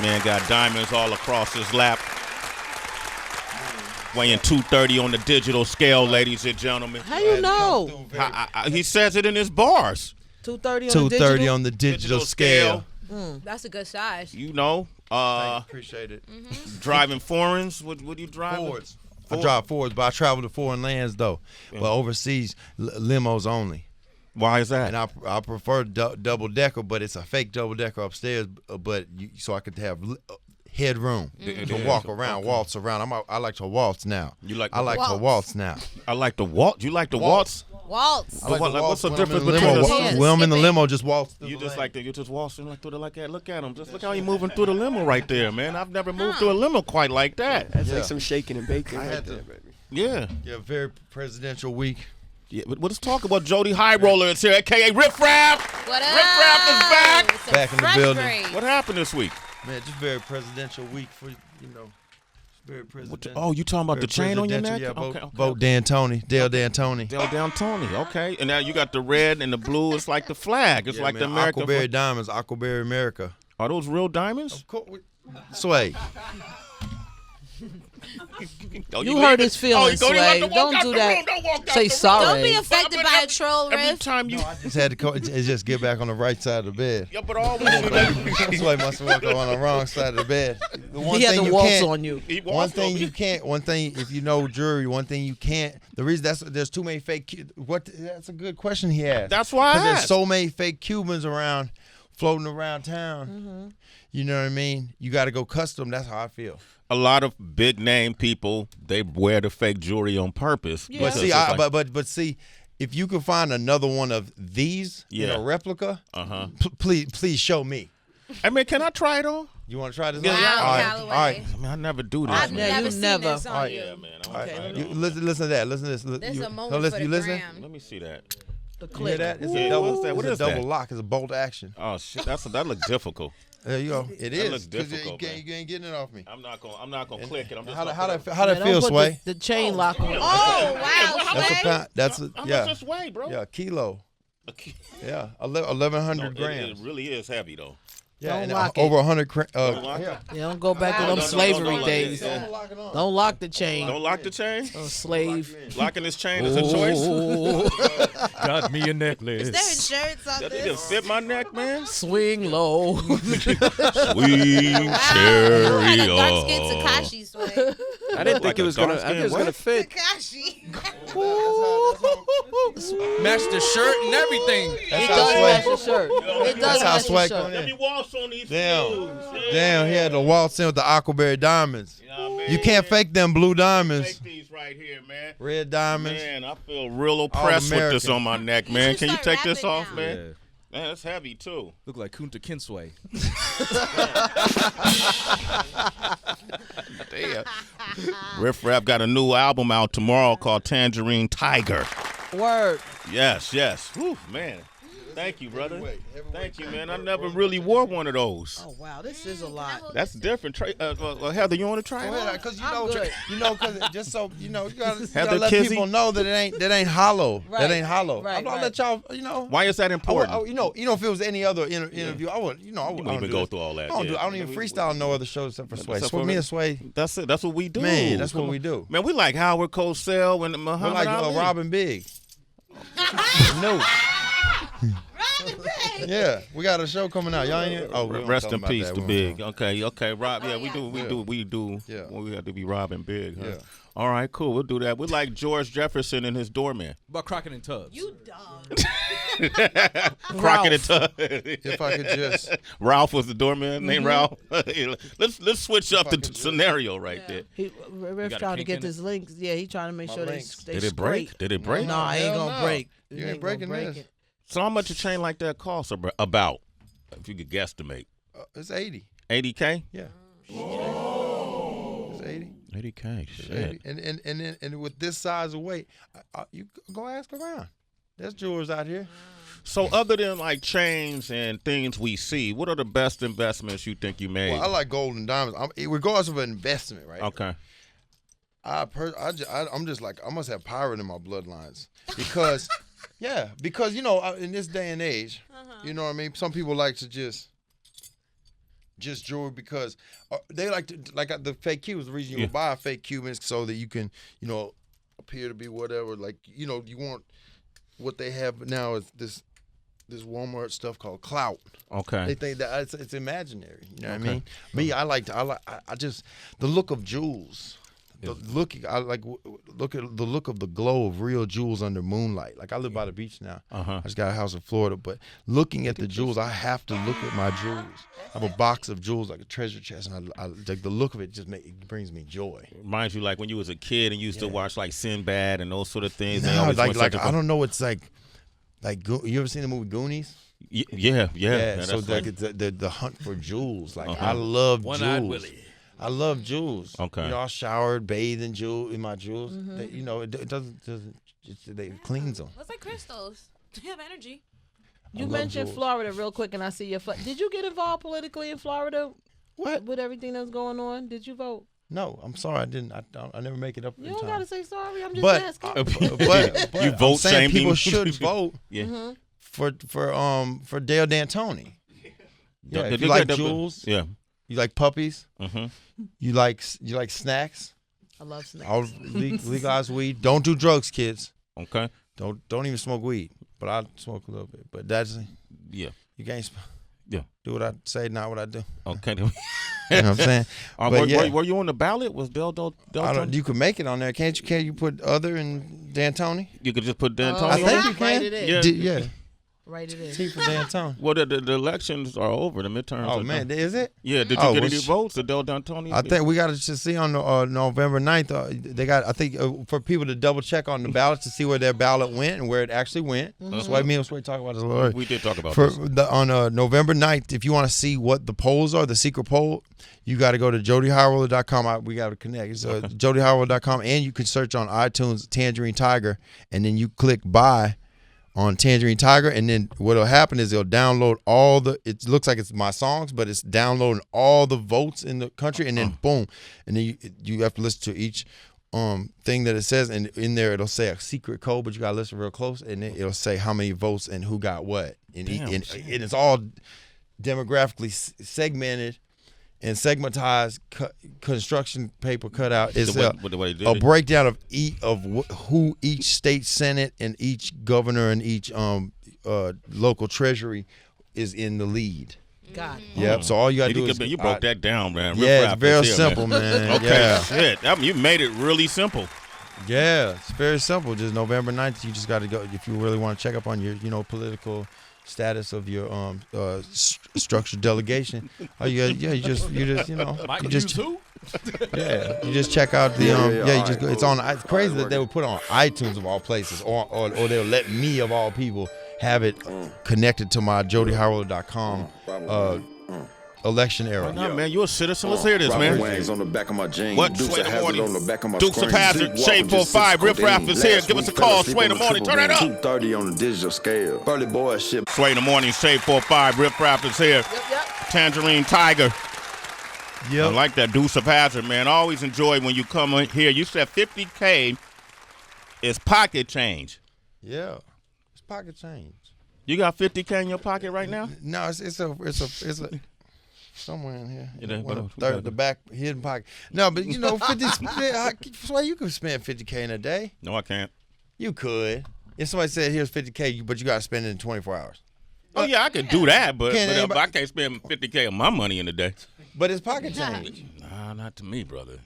Man got diamonds all across his lap. Weighing 230 on the digital scale, ladies and gentlemen. How you know? He says it in his bars. 230 on the digital scale. That's a good size. You know. Appreciate it. Driving foreigns. What do you drive? Fords. I drive Fords, but I travel to foreign lands though. But overseas, limos only. Why is that? And I prefer double decker, but it's a fake double decker upstairs. But so I could have headroom to walk around, waltz around. I like to waltz now. I like to waltz now. I like to waltz. You like to waltz? Waltz. I like to waltz. What's the difference between between when I'm in the limo, just waltz. You just waltzing like through the like look at him. Just look how he moving through the limo right there, man. I've never moved through a limo quite like that. That's like some shaking and baking right there, baby. Yeah. Yeah, very presidential week. Yeah, but let's talk about Jody High Roller is here, aka RiFF RAFF. What up? RiFF RAFF is back. Back in the building. Break. What happened this week? Man, just very presidential week for very presidential. You talking about the chain on your neck? Yeah, okay. vote D'Antoni, Dale D'Antoni. Dale D'Antoni, okay. And now you got the red and the blue. It's like the flag. It's like the American Aquaberry diamonds, Aquaberry America. Are those real diamonds? Of course. Sway. You hurt his feelings, Sway. Don't do that. Say sorry. Don't be affected by a troll, Every Riff. time you. I just had to just get back on the right side of the bed. Yeah, but always do that. Sway must have walked on the wrong side of the bed. The one He had thing the you waltz can't- on you. One thing you can't. One thing, if you know jury, one thing you can't. The reason there's too many fake. That's a good question he asked. That's why I Because there's asked. so many fake Cubans around, floating around town. You know what I mean? You got to go custom. That's how I feel. A lot of big name people, they wear the fake jewelry on purpose. Yeah. But because see, it's like- but see, if you can find another one of these in a replica, please show me. I mean, can I try it on? You want to try this? Yeah, on? yeah. All right, Calloway. all right. I mean, I never do this. I've man. never you seen never. this on you. Yeah, man. Okay. You, listen to that. Listen to this. This is a You moment for the listen? gram. Let me see that. The You hear clip. that? It's Yeah, a double. what's that? What it's is a double that? lock. It's a bolt action. Oh shit, that looks difficult. There you go. It is. looks 'Cause difficult, you ain't getting it off me. I'm not gonna click it. I'm just How gonna that Man, feel, don't put Sway? the chain lock on. Oh, wow, That's a Sway. pound. That's a How much yeah. this weigh, bro? Yeah, kilo. Okay. Yeah, No, 1,100 it grams. really is heavy though. Yeah, Don't and lock it. over 100. Don't lock Yeah. it. Yeah, don't go back to No, them no, no, slavery don't lock it. days. Yeah. Lock it on. Don't lock the chain. Don't lock the chain. Oh, slave. Locking this chain is a choice. Got me a necklace. Is there insurance on That this? didn't fit my neck, man. Swing low. Sweet Wow, like a cherry. dark-skinned Tekashi, Sway. I didn't think Like it a was gonna. I think it was dark-skinned gonna fit. Tekashi. Match the shirt and everything. It That's how does Sway. match the shirt. It does That's how match the Sway shirt. come Let in. me waltz on these Damn. fools. Damn, he had to waltz in with the Aquaberry diamonds. You know what I You mean? can't fake them blue diamonds. Take these right here, man. Red diamonds. Man, I feel real oppressed with this American. on my neck, man. should Can you start take this rapping off, now. man? Man, that's heavy too. Look like Kunta Kinsway. Damn. RiFF RAFF got a new album out tomorrow called Tangerine Tiger. Word. Yes, yes. Whew, man. Thank you, brother. Thank you, man. I never really wore one of those. Oh, wow. This is a lot. That's different. Heather, you want to try it? out? Because I'm good. because just so you know, you gotta Heather let Kizzy? people know that it ain't hollow. Right. That ain't hollow. Right, I'm gonna right. let y'all, you know. Why is that important? You know, if it was any other interview, I would, I wouldn't don't even do go this. through all that. I yeah. don't even freestyle no other shows except for Sway. Except So for me me. and Sway, That's it. That's what we do. man, that's Come what on. we do. Man, we like Howard Cosell and We're Muhammad like Ali. Robin Big. No. Yeah, we got a show coming out. Y'all ain't here? Oh, we don't Rest talk in about peace that. to We Big. don't Okay, Rob. Yeah, we do. Yeah. Well, we have to be Robin Big. Huh? Yeah. All right, cool. We'll do that. We like George Jefferson and his doorman. About Crockett and Tubbs. You dumb. Crockett and Tubbs. If I could just. Ralph was the doorman named Ralph. let's switch up the scenario right there. Riff got a trying to kink get in this links. Yeah, he trying to make sure they links. stay Did it break? straight. Did it break? No, I ain't Hell gonna no. break. You It ain't gonna breaking break this. it. So how much a chain like that costs about? If you could guesstimate. It's 80. 80K? Yeah. It's 80. 80K. Shit. 80. And with this size of weight, you go ask around. There's jewelers out here. So other than like chains and things we see, what are the best investments you think you made? Well, I like gold and diamonds. Regardless of an investment, right? Okay. I'm just like, I must have pirate in my bloodlines because, because you know, in this day and age, you know what I mean. Some people like to just just jewelry because they like the fake Cubans. The reason you would buy a fake Cuban is so that you can, appear to be whatever. Like, you want what they have now is this Walmart stuff called clout. Okay. They think that it's imaginary. You know what I mean? Me, I just the look of jewels. Look at the look of the glow of real jewels under moonlight. Like I live by the beach now. I just got a house in Florida, but looking at the jewels, I have to look at my jewels. I have a box of jewels like a treasure chest, and I like the look of it. It brings me joy. Reminds you like when you was a kid and you used to watch like Sinbad and those sort of things. No, like I don't know. It's like you ever seen the movie Goonies? Yeah. So like it's the hunt for jewels. Like I love jewels. One-eyed Willie. I love jewels. Okay. I showered, bathed in my jewels. They, it doesn't they cleans them. It's like crystals. They have energy. You mentioned Florida real quick, and I see your. Did you get involved politically in Florida? What? With everything that's going on? Did you vote? No, I'm sorry. I didn't. I never make it up. You don't gotta say sorry. I'm just asking. But you vote same people should vote. Yeah. For Dale D'Antoni. Yeah. If you like jewels. Yeah. You like puppies. You like snacks. I love snacks. All legalized weed. Don't do drugs, kids. Okay. Don't even smoke weed. But I smoke a little bit. But that's you can't. Do what I say, not what I do. Okay. You know what I'm saying? Were you on the ballot? Was Del you could make it on there, can't you? Can't you put other and D'Antoni? You could just put D'Antoni. I think you can. Right it is. Yeah. Right it is. T for D'Antoni. Well, the elections are over. The midterms. Oh man, is it? Yeah. Did you get any votes? The Del D'Antoni. I think we got to just see on November 9th. They got. I think for people to double check on the ballots to see where their ballot went and where it actually went. That's why me and Sway talk about this a little. We did talk about this. On November 9th. If you want to see what the polls are, the secret poll, you got to go to jodyhighroller.com. We got to connect. So jodyhighroller.com, and you can search on iTunes Tangerine Tiger, and then you click buy on Tangerine Tiger, and then what'll happen is it'll download it looks like it's my songs, but it's downloading all the votes in the country, and then boom, and then you have to listen to each thing that it says, and in there it'll say a secret code, but you gotta listen real close, and then it'll say how many votes and who got what, and it's all demographically segmented and segmentized, construction paper cutout. It's a breakdown of who each state senate and each governor and each local treasury is in the lead. Got it. Yep. So all you got to do is you broke that down, man. Yeah, it's very simple, man. Okay, yeah. Shit. You made it really simple. Yeah, it's very simple. Just November 9th, you just got to go if you really want to check up on your political status of your structured delegation. Oh, you just check out the you just go, it's on. It's crazy that they would put it on iTunes of all places, or they'll let me of all people have it connected to my jodyhighroller.com election era. No, man, you're a citizen. Let's hear this, man. Wings on the back of my jeans. What? Sway the morning. On the back of my Dukes of Hazzard, Shade 45, RiFF RAFF is here. Give us a call. Sway the morning. Turn it up. 230 on the digital scale. Burly boy shit. Sway the morning. Shade 45, RiFF RAFF is here. Yep. Tangerine Tiger. Yep. I like that Dukes of Hazzard, man. I always enjoy when you come in here. You said $50K is pocket change. Yeah, it's pocket change. You got $50K in your pocket right now? No, it's a somewhere in here. The back hidden pocket. No, but 50. Sway, you could spend $50K in a day. No, I can't. You could. If somebody said, "Here's $50K," but you got to spend it in 24 hours. Oh yeah, I could do that, but I can't spend $50K of my money in a day. But it's pocket change. Nah, not to me, brother.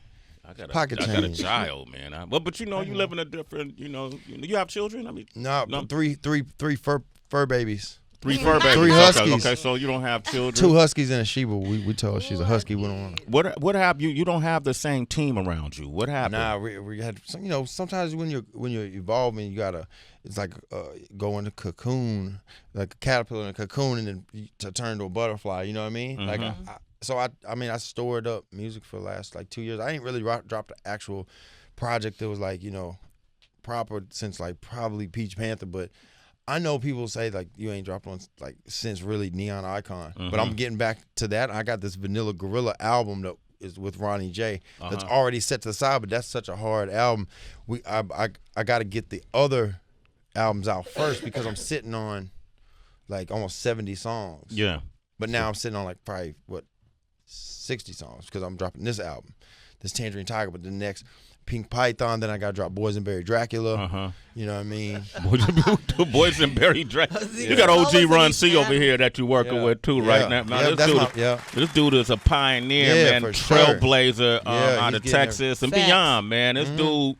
I got a child, man. But you live in a different. You have children. I mean, no. Three fur babies. 3 fur babies. 3 huskies. Okay, so you don't have children. 2 huskies and a Sheba. We told her she's a husky. We don't want her. What happened? You don't have the same team around you. What happened? Nah, we had sometimes when you're evolving, you gotta. It's like go in a cocoon, like a caterpillar in a cocoon, and then to turn to a butterfly. You know what I mean? Mm-hmm. Like I stored up music for the last 2 years. I ain't really dropped the actual project that was proper since probably Peach Panther, but I know people say you ain't dropped one since really Neon Icon, but I'm getting back to that. I got this Vanilla Gorilla album that is with Ronnie J that's already set to the side, but that's such a hard album. I got to get the other albums out first because I'm sitting on almost 70 songs. Yeah. But now I'm sitting on probably 60 songs because I'm dropping this album, this Tangerine Tiger, but the next Pink Python, then I got to drop Boysenberry Dracula. You know what I mean? Boysenberry Dracula. You got OG Run C over here that you're working with too right now. This dude is a pioneer, man, trailblazer out of Texas and beyond, man. This dude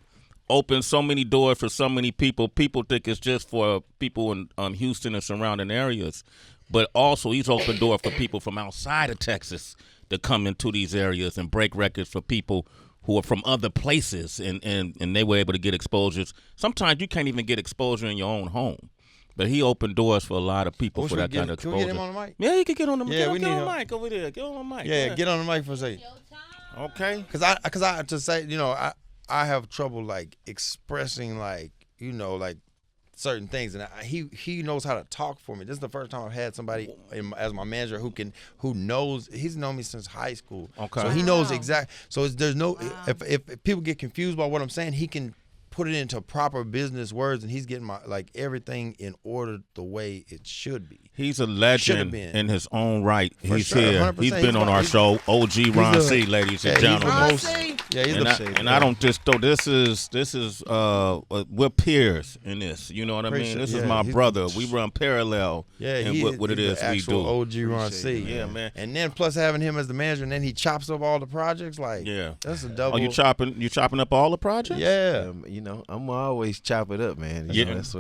opened so many doors for so many people. People think it's just for people in Houston and surrounding areas, but also he's opened doors for people from outside of Texas to come into these areas and break records for people who are from other places, and they were able to get exposures. Sometimes you can't even get exposure in your own home. But he opened doors for a lot of people for that kind of exposure. Can we get him on the mic? Yeah, he can get on the mic. Yeah, get on the mic over there. Get on the mic. Yeah, get on the mic for a second. Okay. Because I just say, you know, I have trouble like expressing like, you know, like certain things, and he knows how to talk for me. This is the first time I've had somebody as my manager who knows. He's known me since high school. Okay, so he knows exactly. So there's no if people get confused by what I'm saying, he can put it into proper business words, and he's getting my everything in order the way it should be. He's a legend in his own right. He's here. 100%. He's been on our show. OG Ron C, ladies and gentlemen. And I don't just throw. This is we're peers in this. You know what I mean? This is my brother. We run parallel. In what it is we do. OG Ron C. Yeah, man. And then plus having him as the manager, and then he chops up all the projects. Like that's a double. Oh, you chopping up all the projects? Yeah. You know, I'm always chop it up, man. You know, that's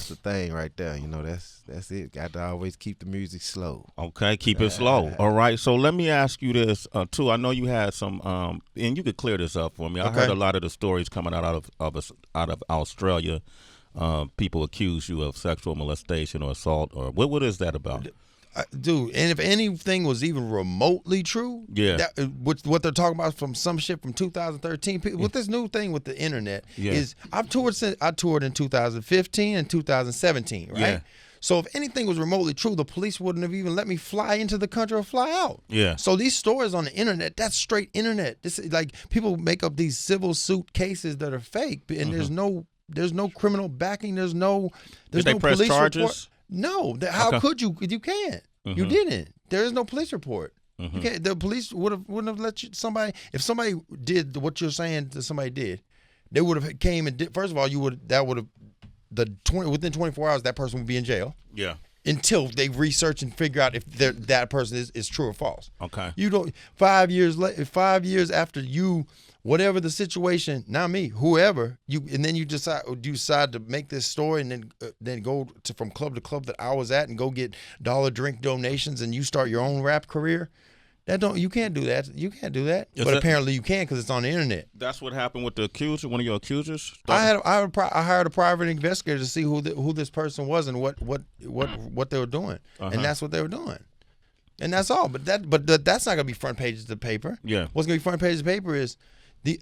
the thing right there. You know, that's it. Got to always keep the music slow. Okay, keep it slow. All right. So let me ask you this too. I know you had some, and you could clear this up for me. I heard a lot of the stories coming out of Australia. People accuse you of sexual molestation or assault, or what is that about? Dude, and if anything was even remotely true, what they're talking about from some shit from 2013, with this new thing with the internet, is I toured in 2015 and 2017, right? Yeah. So if anything was remotely true, the police wouldn't have even let me fly into the country or fly out. Yeah. So these stories on the internet, that's straight internet. This is like people make up these civil suit cases that are fake, and there's no criminal backing. There's no police charges? Report. No, how could you? You can't. You didn't. There is no police report. You can't. The police wouldn't have let you. If somebody did what you're saying that somebody did, they would have came and did. First of all, within 24 hours that person would be in jail. Yeah. Until they research and figure out if that person is true or false. Okay. You don't 5 years after you. Whatever the situation, not me, whoever and then you decide to make this story, and then go from club to club that I was at and go get dollar drink donations, and you start your own rap career. You can't do that. You can't do that. But apparently you can because it's on the internet. That's what happened with the accuser. One of your accusers. I hired a private investigator to see who this person was and what they were doing, and that's what they were doing. And that's all. But that's not gonna be front pages of the paper. Yeah. What's gonna be front pages of the paper is the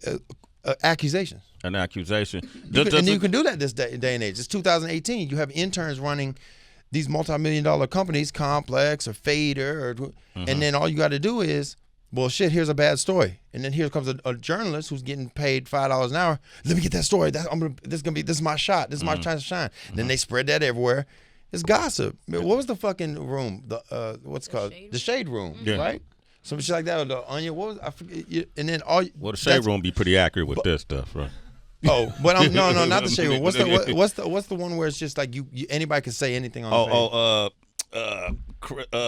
accusations. An accusation. And you can do that this day and age. It's 2018. You have interns running these multi-million-dollar companies, Complex or Fader, and then all you got to do is, well, shit, here's a bad story. And then here comes a journalist who's getting paid $5 an hour. Let me get that story. This is my shot. This is my chance to shine. Then they spread that everywhere. It's gossip. What was the fucking room? What's it called? The Shade Room, right? Some shit like that, or the Onion. What was I forget? And then the Shade Room be pretty accurate with this stuff, right? Oh, but no, not the Shade Room. What's the one where it's just like you anybody can say anything on the page?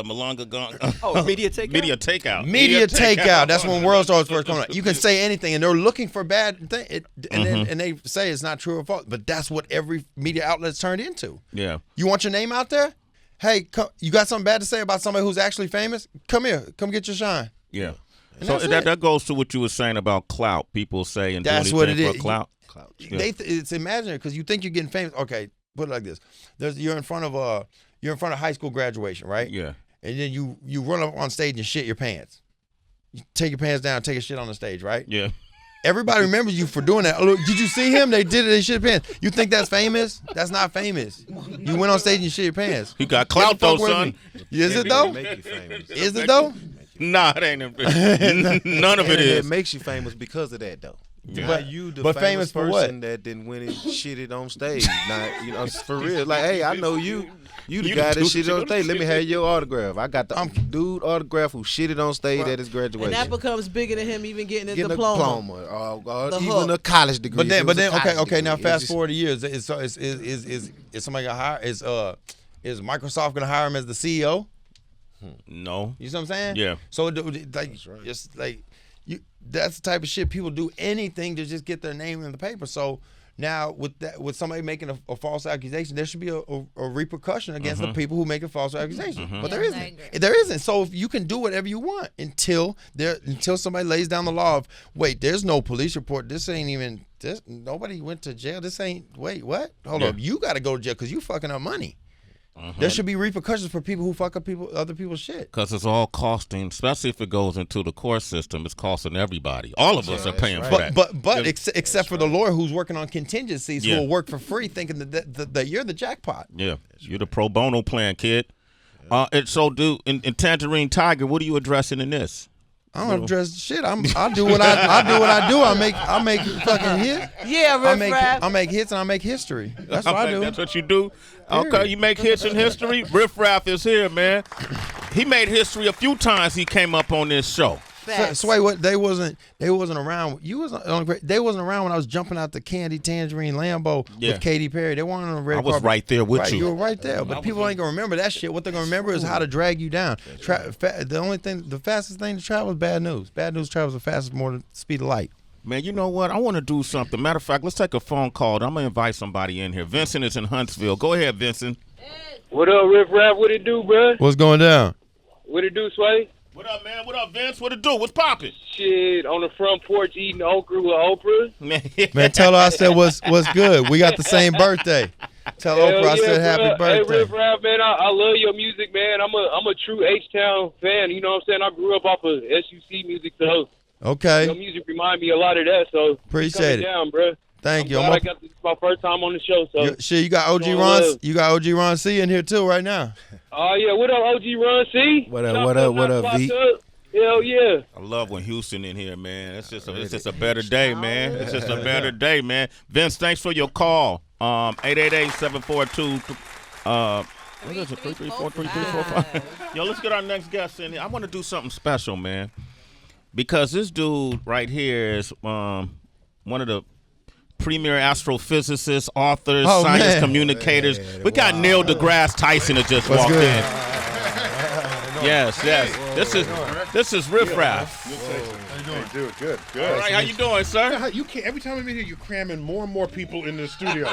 Malanga Gong. Media Takeout. Media Takeout. That's when World Stars first coming out. You can say anything, and they're looking for bad thing, and they say it's not true or false. But that's what every media outlet's turned into. Yeah. You want your name out there? Hey, you got something bad to say about somebody who's actually famous? Come here. Come get your shine. Yeah. And so that goes to what you were saying about clout. People say and that's do what it is. For clout. Yeah. It's imaginary because you think you're getting famous. Okay, put it like this: you're in front of high school graduation, right? Yeah. And then you run up on stage and shit your pants. You take your pants down, take a shit on the stage, right? Yeah. Everybody remembers you for doing that. Look, did you see him? They did it. They shit their pants. You think that's famous? That's not famous. You went on stage and shit your pants. You got clout though, son. Is it though? Is it though? Nah, it ain't. None of it is. It makes you famous because of that though. But you the famous person that didn't win it shitted on stage. Not, you know, for real. Like, hey, I know you. You the guy that shitted on stage. Let me have your autograph. I got the dude autograph who shitted on stage at his graduation. And that becomes bigger than him even getting a diploma. Or even a college degree. But then okay. Now fast forward a year. Is somebody gonna hire? Is Microsoft gonna hire him as the CEO? No. You see what I'm saying? Yeah. So just like that's the type of shit people do anything to just get their name in the paper. So now with somebody making a false accusation, there should be a repercussion against the people who make a false accusation. But there isn't. There isn't. So if you can do whatever you want until somebody lays down the law of there's no police report. This ain't even nobody went to jail. This ain't what? Hold up. You got to go to jail because you fucking up money. There should be repercussions for people who fuck up other people's shit. Because it's all costing, especially if it goes into the court system, it's costing everybody. All of us are paying for that. But except for the lawyer who's working on contingencies who will work for free thinking that you're the jackpot. Yeah, you're the pro bono plan, kid. And so, in Tangerine Tiger, what are you addressing in this? I don't address shit. I do what I do. I make fucking hits. Yeah, RiFF RAFF. I make hits and I make history. That's what I do. That's what you do. Okay, you make hits in history. RiFF RAFF is here, man. He made history a few times. He came up on this show. Sway, what they wasn't around. They wasn't around when I was jumping out the Candy Tangerine Lambo with Katy Perry. They weren't on the red carpet. I was right there with you. You were right there. But people ain't gonna remember that shit. What they're gonna remember is how to drag you down. The fastest thing to travel is bad news. Bad news travels the fastest more than the speed of light. Man, you know what? I want to do something. Matter of fact, let's take a phone call. I'm gonna invite somebody in here. Vincent is in Huntsville. Go ahead, Vincent. What up, RiFF RAFF? What it do, bro? What's going down? What it do, Sway? What up, man? What up, Vince? What it do? What's poppin'? Shit, on the front porch eating okra with Oprah. Man, tell her I said what's good. We got the same birthday. Tell Oprah I said happy birthday. Hey, RiFF RAFF, man, I love your music, man. I'm a true H-Town fan. You know what I'm saying? I grew up off of SUC music, so your music remind me a lot of that. So appreciate it. Down, bro. Thank you. This is my first time on the show. So you got OG Ron. You got OG Ron C in here too right now. Oh yeah, what up, OG Ron C? What up, V? Hell yeah. I love when Houston in here, man. It's just a better day, man. It's just a better day, man. Vince, thanks for your call. 888-742. What is it? 334-3345. Yo, let's get our next guest in here. I want to do something special, man, because this dude right here is one of the premier astrophysicists, authors, science communicators. We got Neil deGrasse Tyson that just walked in. Yes. This is RiFF RAFF. How you doing? Dude, good. All right, how you doing, sir? You can't. Every time I'm in here, you're cramming more and more people in the studio.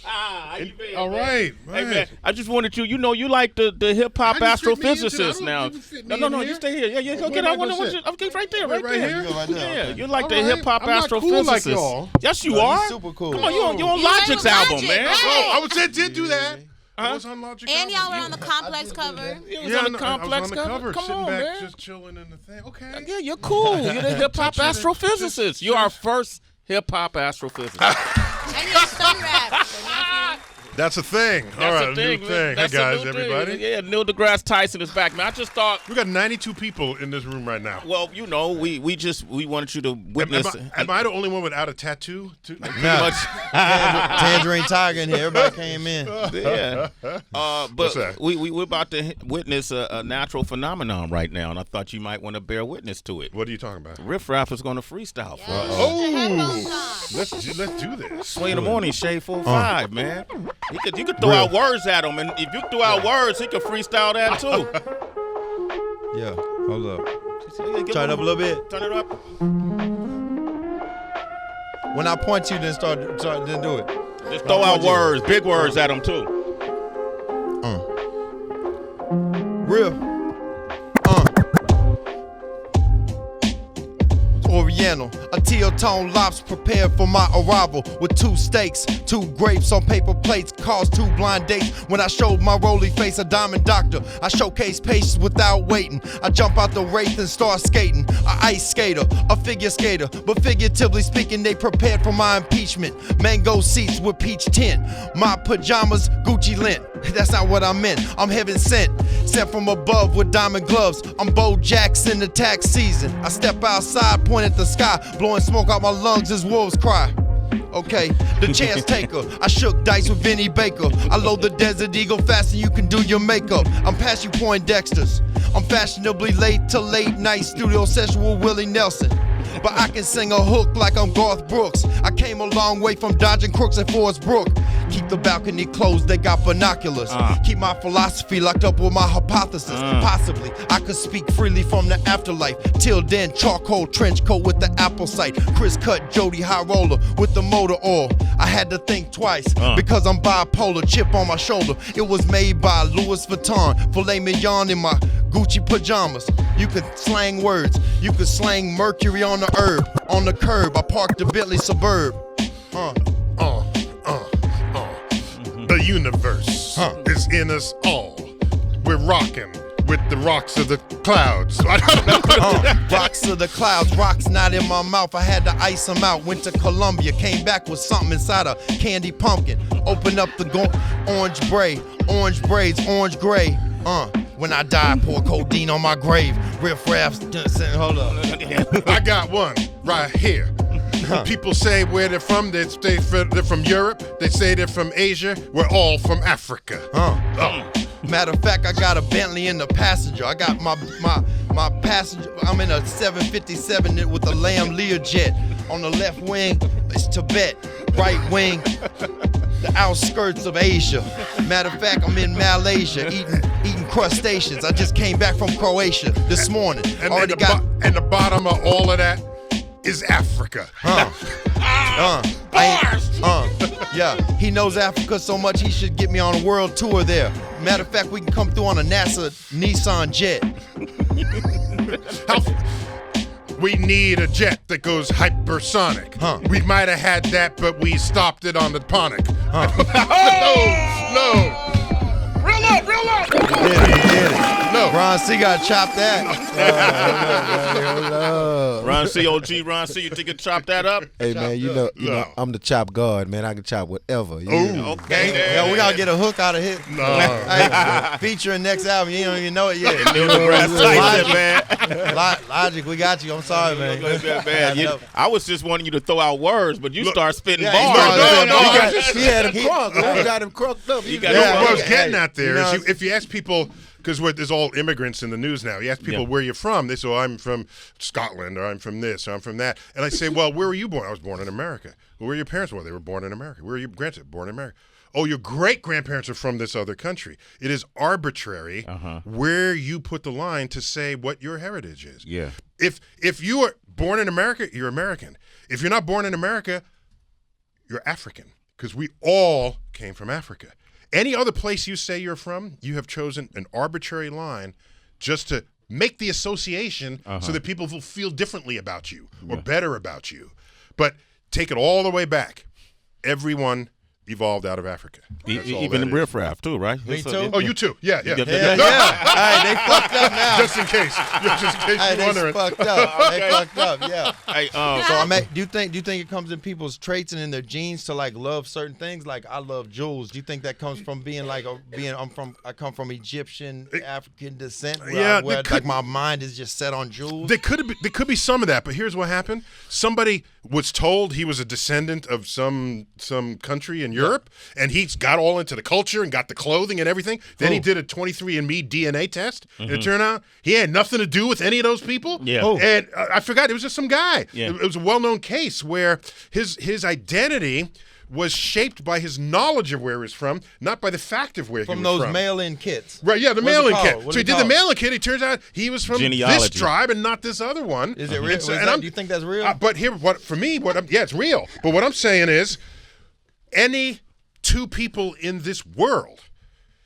How you been, all right. Hey, man, I just wanted you know, you like the hip hop astrophysicist now. No, you stay here. Yeah, go get. I'm right there, right there. Yeah, you're like the hip hop astrophysicist. Cool like yes, you are. Super cool. Come on, you on Logic's album, man. I did do that. I was on Logic. And y'all were on the Complex cover. You was on the Complex cover. Come sitting on, back, man. just chilling in the thing. Okay. Yeah, you're cool. You're the hip hop astrophysicist. You're our first hip hop astrophysicist. And you're stun rap. That's a thing. All right, a new thing. Hey, guys, everybody. Yeah, Neil deGrasse Tyson is back, man. I just thought we got 92 people in this room right now. Well, you know, we wanted you to witness. Am I the only one without a tattoo? No. Tangerine Tiger in here. Everybody came in. Yeah. But we're about to witness a natural phenomenon right now, and I thought you might want to bear witness to it. What are you talking about? RiFF RAFF is going to freestyle for us. Oh, let's do this. Sway in the morning, Shade 4-5, man. You could throw out words at him, and if you throw out words, he could freestyle that too. Yeah, hold up. Turn it up a little bit. Turn it up. When I point you, then do it. Just throw out words, big words at him too. Real. Oriental, a teal-tone lobster prepared for my arrival with 2 steaks, 2 grapes on paper plates, caused 2 blind dates. When I showed my roly face, a diamond doctor, I showcase patience without waiting. I jump out the wraith and start skating. A ice skater, a figure skater, but figuratively speaking, they prepared for my impeachment. Mango seats with peach tint, my pajamas Gucci lint. That's not what I meant. I'm heaven sent from above with diamond gloves. I'm Bo Jackson, the tax season. I step outside, point at the sky, blowing smoke out my lungs as wolves cry. Okay, the chance taker. I shook dice with Vinnie Baker. I load the Desert Eagle faster you can do your makeup. I'm past you Poindexters. I'm fashionably late to late night studio session with Willie Nelson. But I can sing a hook like I'm Garth Brooks. I came a long way from dodging crooks at Forest Brook. Keep the balcony closed, they got binoculars. Keep my philosophy locked up with my hypothesis. Possibly, I could speak freely from the afterlife. Till then, charcoal trench coat with the apple sight. Chris cut Jody High Roller with the motor oil. I had to think twice because I'm bipolar, chip on my shoulder. It was made by Louis Vuitton. Filet mignon in my Gucci pajamas. You could slang words, you could slang mercury on the herb. On the curb, I parked the Bentley Suburb. The universe is in us all. We're rocking with the rocks of the clouds. Rocks of the clouds, rocks not in my mouth. I had to ice them out. Went to Colombia, came back with something inside a candy pumpkin. Opened up the orange braid, orange braids, orange gray. When I die, pour codeine on my grave. RiFF RAFF. Hold up. I got one right here. People say where they're from. They're from Europe. They say they're from Asia. We're all from Africa. Matter of fact, I got a Bentley in the passenger. I got my passenger. I'm in a 757 with a Lamb Learjet. On the left wing, it's Tibet. Right wing, the outskirts of Asia. Matter of fact, I'm in Malaysia eating crustaceans. I just came back from Croatia this morning. And the bottom of all of that is Africa. Yeah, he knows Africa so much he should get me on a world tour there. Matter of fact, we can come through on a NASA Nissan jet. We need a jet that goes hypersonic. We might have had that, but we stopped it on the ponic. No. Real up. You did it. No. Ron C got to chop that. Ron C, OG Ron C, you think you chop that up? Hey, man, you know, I'm the chop god, man. I can chop whatever. Okay. Yo, we got to get a hook out of here. No. Hey, featuring next album, you don't even know it yet. deGrasse Tyson, man. Logic, we got you. I'm sorry, man. I was just wanting you to throw out words, but you start spitting bars. He had him crunked. We got him crunked up. What I was getting at there is if you ask people, because there's all immigrants in the news now. You ask people where you're from. They say, oh, I'm from Scotland, or I'm from this, or I'm from that. And I say, well, where were you born? I was born in America. Well, where are your parents? Well, they were born in America. Where are your grandparents? Born in America. Oh, your great-grandparents are from this other country. It is arbitrary where you put the line to say what your heritage is. Yeah. If you are born in America, you're American. If you're not born in America, you're African, because we all came from Africa. Any other place you say you're from, you have chosen an arbitrary line just to make the association so that people will feel differently about you or better about you. But take it all the way back. Everyone evolved out of Africa. Even in RiFF RAFF too, right? Me too. Oh, you too. Yeah. All right, they fucked up now. Just in case you're wondering. They fucked up. They fucked up. Yeah. Hey, Do you think it comes in people's traits and in their genes to like love certain things? Like I love jewels. Do you think that comes from being like I come from Egyptian African descent? Where like my mind is just set on jewels. There could be some of that, but here's what happened. Somebody was told he was a descendant of some country in Europe, and he's got all into the culture and got the clothing and everything. Then he did a 23andMe DNA test, and it turned out he had nothing to do with any of those people. Yeah. And I forgot, it was just some guy. Yeah. It was a well-known case where his identity was shaped by his knowledge of where he was from, not by the fact of where he was from. From those mail-in kits. Right, yeah, the mail-in kit. So he did the mail-in kit. It turns out he was from this tribe and not this other one. Is it real? Do you think that's real? But here, it's real. But what I'm saying is, any two people in this world,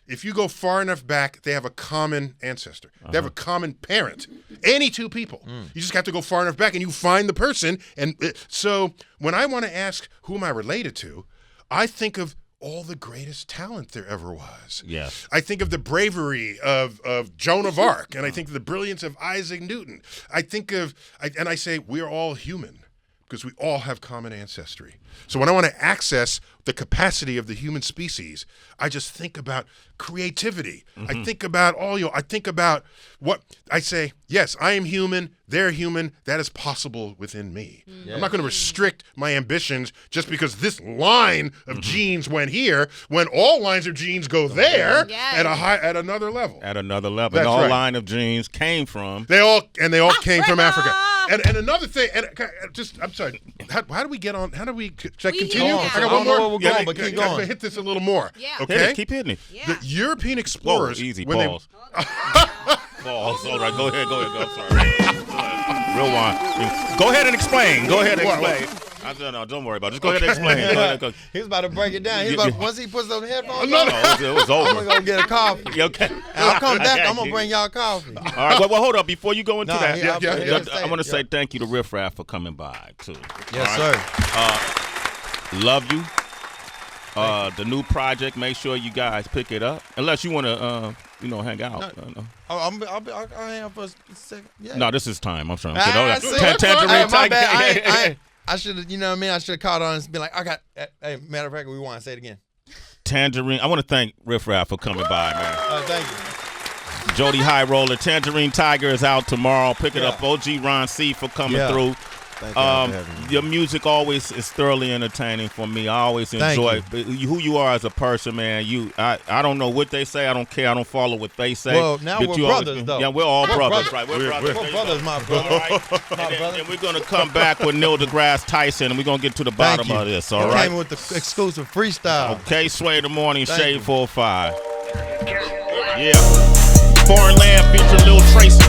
if you go far enough back, they have a common ancestor. They have a common parent. Any two people. You just have to go far enough back and you find the person. And so when I want to ask who am I related to, I think of all the greatest talent there ever was. Yes. I think of the bravery of Joan of Arc, and I think of the brilliance of Isaac Newton. I say we're all human. because we all have common ancestry. So when I want to access the capacity of the human species, I just think about creativity. I think about I think about what I say, yes, I am human, they're human, that is possible within me. I'm not going to restrict my ambitions just because this line of genes went here, when all lines of genes go there at another level. At another level. That's and all line of genes came from. They all came from Africa. And another thing, I'm sorry. How do we get on? How do we continue? I got one more. We're going, but keep going. I'm gonna hit this a little more. Yeah. Okay. Keep hitting it. Yeah. The European explorers. Whoa, easy. Pause. Pause. All right. Go ahead. Go. Sorry. Real one. Go ahead and explain. No, don't worry about it. Just go ahead and explain. He's about to break it down. Once he puts those headphones on, it was over. I'm going to go get a coffee. Okay. And I'll come back. I'm going to bring y'all coffee. All right. Well, hold up. Before you go into that, I want to say thank you to RiFF RAFF for coming by, too. Yes, sir. Love you. The new project, make sure you guys pick it up. Unless you want to, hang out. I'll hang out for a second. Yeah. No, this is time. I'm trying to Tangerine Tiger. I should have, I should have called on and been like, hey, matter of fact, we want to say it again. Tangerine. I want to thank RiFF RAFF for coming by, man. Thank you. Jody High Roller. Tangerine Tiger is out tomorrow. Pick it up. OG Ron C for coming through. Your music always is thoroughly entertaining for me. I always enjoy who you are as a person, man. I don't know what they say. I don't care. I don't follow what they say. Well, now we're brothers, though. Yeah, we're all brothers, right? We're brothers. We're brothers, my brother. And we're going to come back with Neil deGrasse Tyson, and we're going to get to the bottom of this, all right? Came with the exclusive freestyle. Okay, Sway in the Morning, Shade 45. Yeah. Foreign Land featuring Lil Tracy.